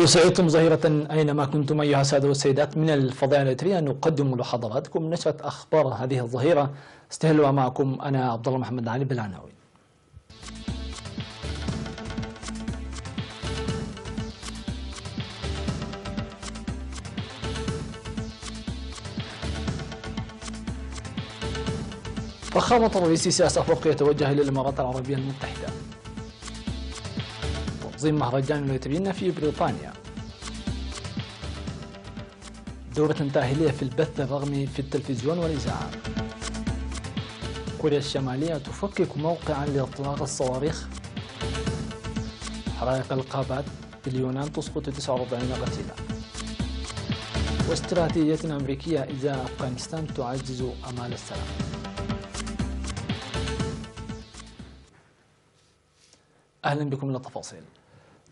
سعدتم ظهيرة أينما كنتم أيها السادة والسيدات. من الفضاء الإريترية نقدم لحضراتكم نشرة أخبار هذه الظهيرة. استهلوا معكم أنا عبد الله محمد علي بالعناوين. فخامة الرئيس سياس أفريقيا يتوجه إلى الإمارات العربية المتحدة. تنظيم مهرجان الإريتريين في بريطانيا. دورة تأهيلية في البث الرقمي في التلفزيون والإذاعة. كوريا الشمالية تفكك موقعا لإطلاق الصواريخ. حرائق الغابات في اليونان تسقط 49 قتيلا. واستراتيجية أمريكية إزاء أفغانستان تعزز أمال السلام. أهلا بكم إلى التفاصيل.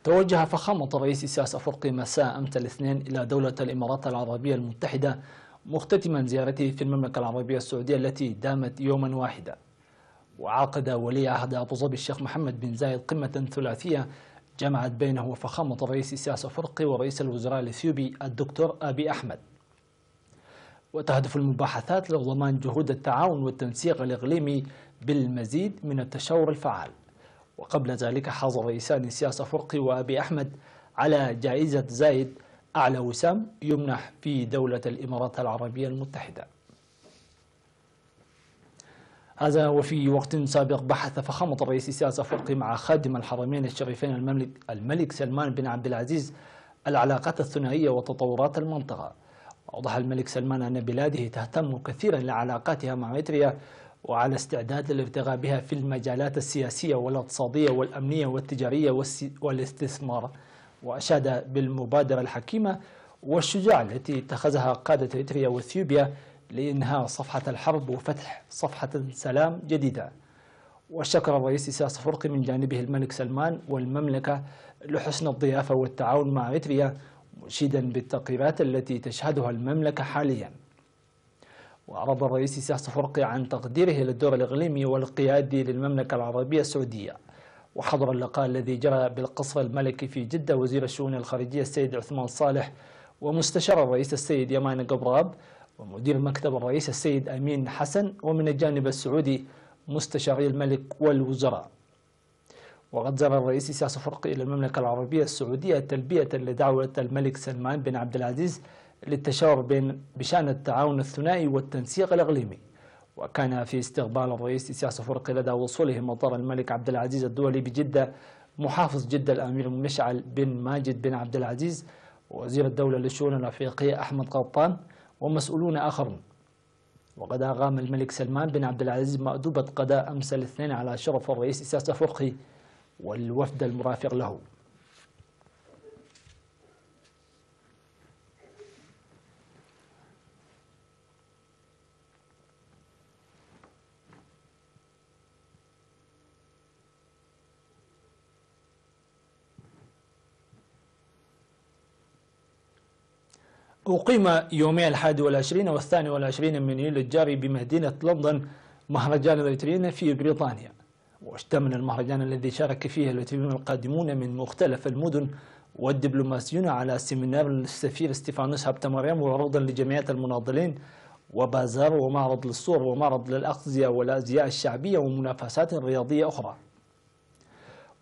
توجه فخامة الرئيس سياس أفريقي مساء أمس الاثنين إلى دولة الإمارات العربية المتحدة، مختتما زيارته في المملكة العربية السعودية التي دامت يوما واحدا. وعقد ولي عهد أبو ظبي الشيخ محمد بن زايد قمة ثلاثية جمعت بينه وفخامة الرئيس سياس أفريقي ورئيس الوزراء الإثيوبي الدكتور أبي أحمد. وتهدف المباحثات لضمان جهود التعاون والتنسيق الإقليمي بالمزيد من التشاور الفعال. وقبل ذلك حاز الرئيسان سياس أفريقي وأبي أحمد على جائزة زايد أعلى وسام يمنح في دولة الإمارات العربية المتحدة. هذا وفي وقت سابق بحث فخامة الرئيس سياس أفريقي مع خادم الحرمين الشريفين الملك سلمان بن عبد العزيز العلاقات الثنائية وتطورات المنطقة. أوضح الملك سلمان أن بلاده تهتم كثيرا لعلاقاتها مع إريتريا وعلى استعداد للارتقاء بها في المجالات السياسية والاقتصادية والأمنية والتجارية والاستثمار. وأشاد بالمبادرة الحكيمة والشجاعة التي اتخذها قادة إريتريا وإثيوبيا لإنهاء صفحة الحرب وفتح صفحة سلام جديدة. وشكر الرئيس سياس أفريقي من جانبه الملك سلمان والمملكة لحسن الضيافة والتعاون مع إريتريا، مشيدا بالتغييرات التي تشهدها المملكة حاليا. وأعرب الرئيس سياس أفريقي عن تقديره للدور الإقليمي والقيادي للمملكة العربية السعودية. وحضر اللقاء الذي جرى بالقصر الملكي في جدة وزير الشؤون الخارجية السيد عثمان صالح ومستشار الرئيس السيد يمان قبراب ومدير مكتب الرئيس السيد أمين حسن، ومن الجانب السعودي مستشاري الملك والوزراء. وقد زار الرئيس سياس أفريقي إلى المملكة العربية السعودية تلبية لدعوة الملك سلمان بن عبد العزيز للتشاور بشأن التعاون الثنائي والتنسيق الإقليمي. وكان في استقبال الرئيس سياس أفريقي لدى وصوله مطار الملك عبد العزيز الدولي بجدة محافظ جدة الأمير مشعل بن ماجد بن عبد العزيز ووزير الدولة للشؤون الأفريقية أحمد قطان ومسؤولون آخرون. وقد أقام الملك سلمان بن عبد العزيز مأدوبة غداء أمس الاثنين على شرف الرئيس سياس أفريقي والوفد المرافق له. أقيم يومي 21 و22 من يوليو الجاري بمدينة لندن مهرجان الإريتريين في بريطانيا. واشتمل المهرجان الذي شارك فيه الإريتريون القادمون من مختلف المدن والدبلوماسيون على سيمينار السفير ستيفانوس هابتماريام وعروضا لجمعيات المناضلين وبازار ومعرض للصور ومعرض للأغذية والأزياء الشعبية ومنافسات رياضية أخرى.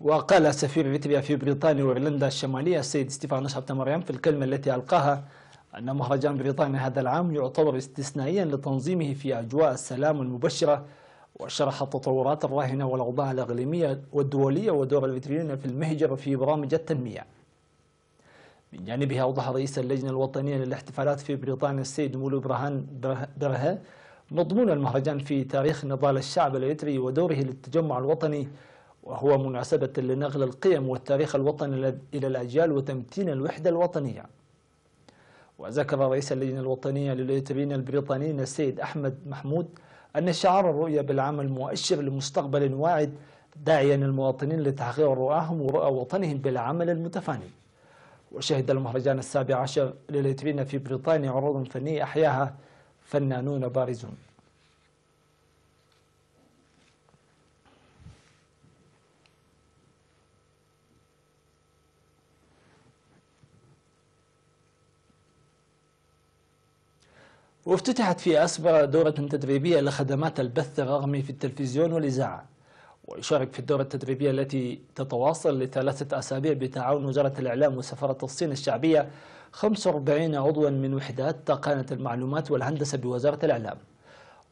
وقال سفير إريتريا في بريطانيا وإيرلندا الشمالية السيد ستيفانوس هابتماريام في الكلمة التي ألقاها أن مهرجان بريطانيا هذا العام يعتبر استثنائيا لتنظيمه في أجواء السلام المبشرة. وشرح التطورات الراهنة والأوضاع الإقليمية والدولية ودور الإريتريين في المهجر في برامج التنمية. من جانبه أوضح رئيس اللجنة الوطنية للاحتفالات في بريطانيا السيد مولو برهان برهة مضمون المهرجان في تاريخ نضال الشعب الإريتري ودوره للتجمع الوطني، وهو مناسبة لنقل القيم والتاريخ الوطني إلى الأجيال وتمتين الوحدة الوطنية. وذكر رئيس اللجنة الوطنية للإريتريين البريطانيين السيد أحمد محمود أن شعار الرؤية بالعمل مؤشر لمستقبل واعد، داعيا المواطنين لتحقيق رؤاهم ورؤى وطنهم بالعمل المتفاني. وشهد المهرجان 17 للإريتريين في بريطانيا عروض فنية أحياها فنانون بارزون. وافتتحت في أسبرا دورة تدريبية لخدمات البث الرقمي في التلفزيون والإذاعة. ويشارك في الدورة التدريبية التي تتواصل ل3 أسابيع بتعاون وزارة الإعلام وسفارة الصين الشعبية 45 عضوا من وحدات تقنية المعلومات والهندسة بوزارة الإعلام.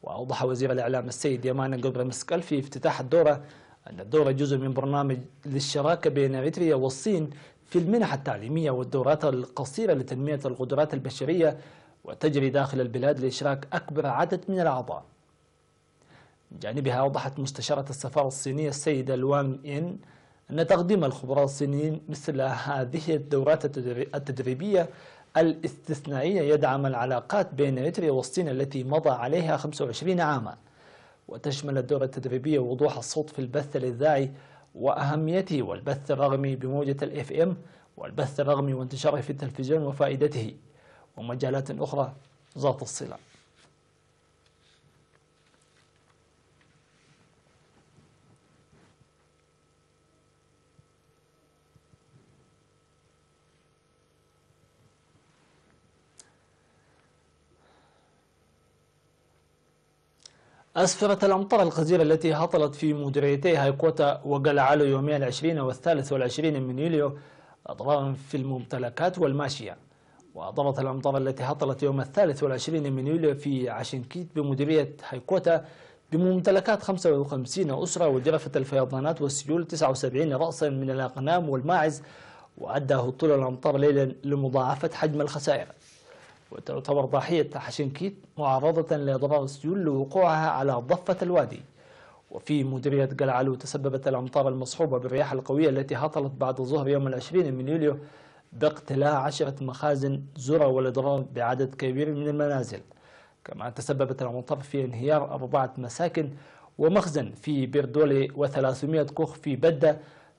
وأوضح وزير الإعلام السيد يمانا جبر مسكال في افتتاح الدورة أن الدورة جزء من برنامج للشراكة بين إريتريا والصين في المنح التعليمية والدورات القصيرة لتنمية القدرات البشرية، وتجري داخل البلاد لإشراك أكبر عدد من الأعضاء. من جانبها أوضحت مستشارة السفارة الصينية السيدة لوانغ إن أن تقديم الخبراء الصينيين مثل هذه الدورات التدريبية الاستثنائية يدعم العلاقات بين إريتريا والصين التي مضى عليها 25 عاما. وتشمل الدورة التدريبية وضوح الصوت في البث الإذاعي وأهميته، والبث الرقمي بموجة الFM، والبث الرقمي وانتشاره في التلفزيون وفائدته، ومجالات أخرى ذات الصلة. أسفرت الأمطار الغزيرة التي هطلت في مديريتي هايكوتا وقلعالو يومي 20 و23 من يوليو أضرارا في الممتلكات والماشية. وأضرت الأمطار التي هطلت يوم 23 من يوليو في عشنكيت بمديرية هايكوتا بممتلكات 55 أسرة، وجرفت الفيضانات والسيول 79 رأسا من الأغنام والماعز، وأدى هطول الأمطار ليلا لمضاعفة حجم الخسائر. وتعتبر ضاحية حشنكيت معرضة لأضرار السيول لوقوعها على ضفة الوادي. وفي مديرية قلعالو تسببت الأمطار المصحوبة بالرياح القوية التي هطلت بعد ظهر يوم 20 من يوليو باقتلاع 10 مخازن ذرة والإضرار بعدد كبير من المنازل. كما تسببت الأمطار في انهيار 4 مساكن ومخزن في بيردولي و300 كوخ في بدة،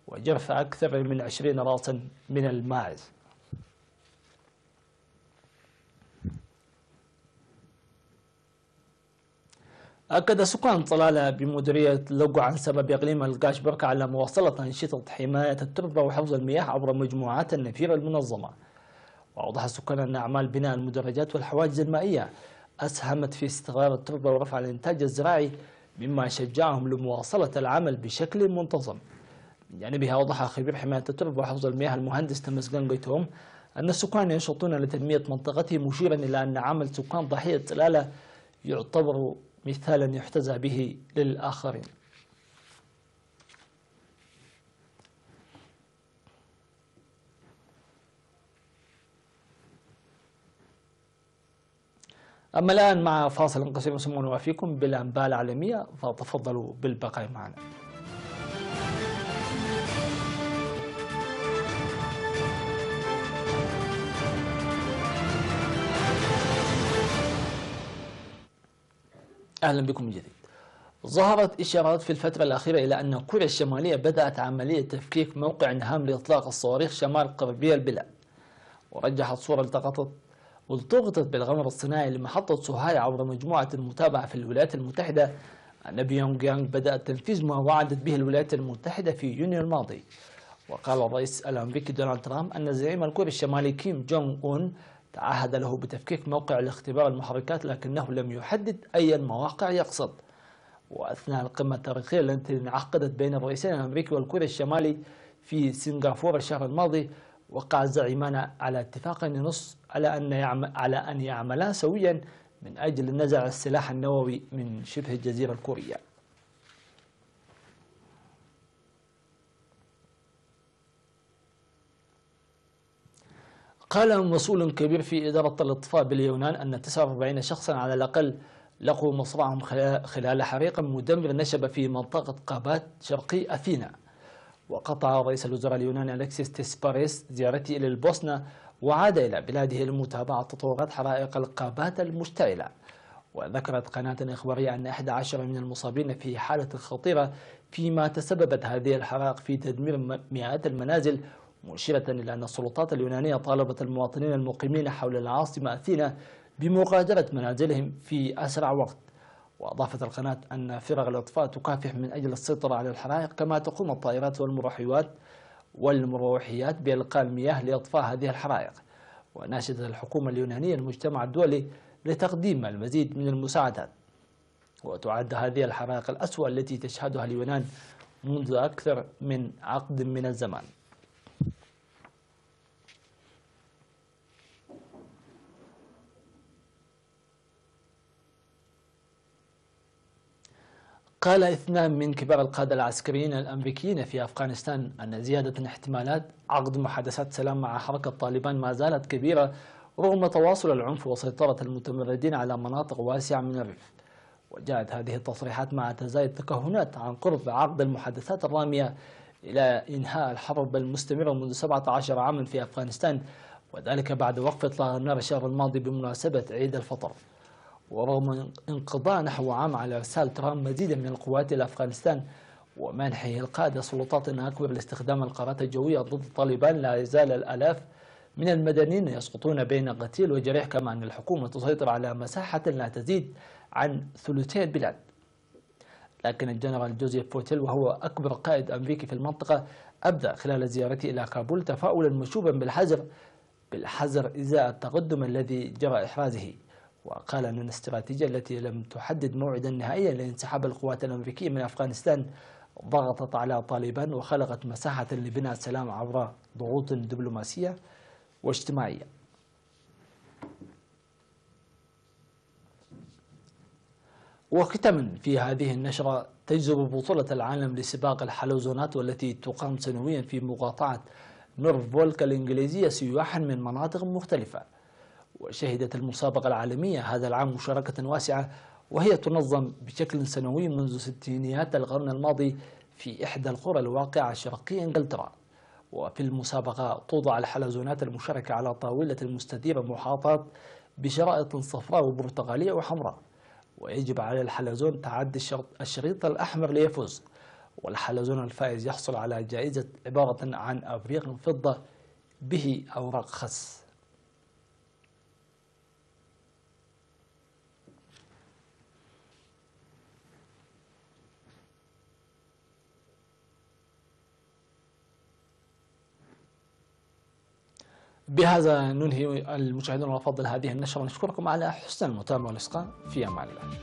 وجرف أكثر من 20 رأسا من الماعز. أكد سكان طلالة بمديرية لوقو عن سبب إقليم القاش بركة على مواصلة أنشطة حماية التربة وحفظ المياه عبر مجموعات النفير المنظمة. وأوضح السكان أن أعمال بناء المدرجات والحواجز المائية أسهمت في استقرار التربة ورفع الإنتاج الزراعي، مما شجعهم لمواصلة العمل بشكل منتظم. من جانبها أوضح خبير حماية التربة وحفظ المياه المهندس تمسجان قيتهم أن السكان ينشطون لتنمية منطقتهم، مشيرا إلى أن عمل سكان ضاحية طلالة يعتبر مثالا يحتذى به للآخرين. أما الآن مع فاصل قصير ثم نوافيكم بالأنباء العالمية، فتفضلوا بالبقاء معنا. أهلا بكم من جديد. ظهرت إشارات في الفترة الأخيرة إلى أن كوريا الشمالية بدأت عملية تفكيك موقع هام لإطلاق الصواريخ شمال غربي البلاد. ورجحت صورة التقطت بالقمر الصناعي لمحطة سوهاي عبر مجموعة المتابعة في الولايات المتحدة أن بيونغ يانغ بدأت تنفيذ ما وعدت به الولايات المتحدة في يونيو الماضي. وقال الرئيس الأمريكي دونالد ترامب أن الزعيم الكوري الشمالي كيم جونغ أون تعهد له بتفكيك موقع لاختبار المحركات، لكنه لم يحدد أي المواقع يقصد. وأثناء القمة التاريخية التي انعقدت بين الرئيسين الأمريكي والكوري الشمالي في سنغافورة الشهر الماضي، وقع الزعيمان على اتفاق ينص على أن يعملا سويا من أجل نزع السلاح النووي من شبه الجزيرة الكورية. قال مسؤول كبير في إدارة الإطفاء باليونان أن 49 شخصا على الأقل لقوا مصرعهم خلال حريق مدمر نشب في منطقة قابات شرقي أثينا. وقطع رئيس الوزراء اليوناني أليكسيس تسباريس زيارته إلى البوسنة وعاد إلى بلاده لمتابعة تطورات حرائق القابات المشتعلة. وذكرت قناة إخبارية أن 11 من المصابين في حالة خطيرة، فيما تسببت هذه الحرائق في تدمير مئات المنازل، مشيرة إلى أن السلطات اليونانية طالبت المواطنين المقيمين حول العاصمة أثينا بمغادرة منازلهم في أسرع وقت. وأضافت القناة أن فرق الإطفاء تكافح من أجل السيطرة على الحرائق، كما تقوم الطائرات والمروحيات بإلقاء المياه لإطفاء هذه الحرائق. وناشدت الحكومة اليونانية المجتمع الدولي لتقديم المزيد من المساعدات. وتعد هذه الحرائق الأسوأ التي تشهدها اليونان منذ أكثر من عقد من الزمان. قال 2 من كبار القادة العسكريين الأمريكيين في أفغانستان أن زيادة احتمالات عقد محادثات سلام مع حركة طالبان ما زالت كبيرة رغم تواصل العنف وسيطرة المتمردين على مناطق واسعة من الريف. وجاءت هذه التصريحات مع تزايد التكهنات عن قرب عقد المحادثات الرامية إلى إنهاء الحرب المستمرة منذ 17 عاما في أفغانستان، وذلك بعد وقف إطلاق النار الشهر الماضي بمناسبة عيد الفطر. ورغم انقضاء نحو عام على إرسال ترامب مزيدا من القوات إلى أفغانستان ومنحه القادة سلطات أكبر لاستخدام القارات الجوية ضد طالبان، لا يزال الآلاف من المدنيين يسقطون بين قتيل وجريح، كما أن الحكومة تسيطر على مساحة لا تزيد عن ثلثي البلاد. لكن الجنرال جوزيف بوتيل وهو أكبر قائد أمريكي في المنطقة أبدى خلال زيارته إلى كابول تفاؤلا مشوبا بالحذر إزاء التقدم الذي جرى إحرازه. وقال أن الاستراتيجية التي لم تحدد موعدا نهائيا لانسحاب القوات الأمريكية من أفغانستان ضغطت على طالبان وخلقت مساحة لبناء السلام عبر ضغوط دبلوماسية واجتماعية. وختاما في هذه النشرة، تجذب بطولة العالم لسباق الحلزونات والتي تقام سنويا في مقاطعة نورفولك الإنجليزية سياحا من مناطق مختلفة. وشهدت المسابقة العالمية هذا العام مشاركة واسعة، وهي تنظم بشكل سنوي منذ ستينيات القرن الماضي في إحدى القرى الواقعة شرقي إنجلترا. وفي المسابقة توضع الحلزونات المشاركة على طاولة المستديرة محاطاة بشرائط صفراء وبرتقالية وحمراء، ويجب على الحلزون تعدي الشريط الأحمر ليفوز. والحلزون الفائز يحصل على جائزة عبارة عن أبريق فضة به أوراق خس. بهذا ننهي المشاهدون الأفاضل هذه النشرة، ونشكركم على حسن المتابعة والإصغاء. في أمان الله.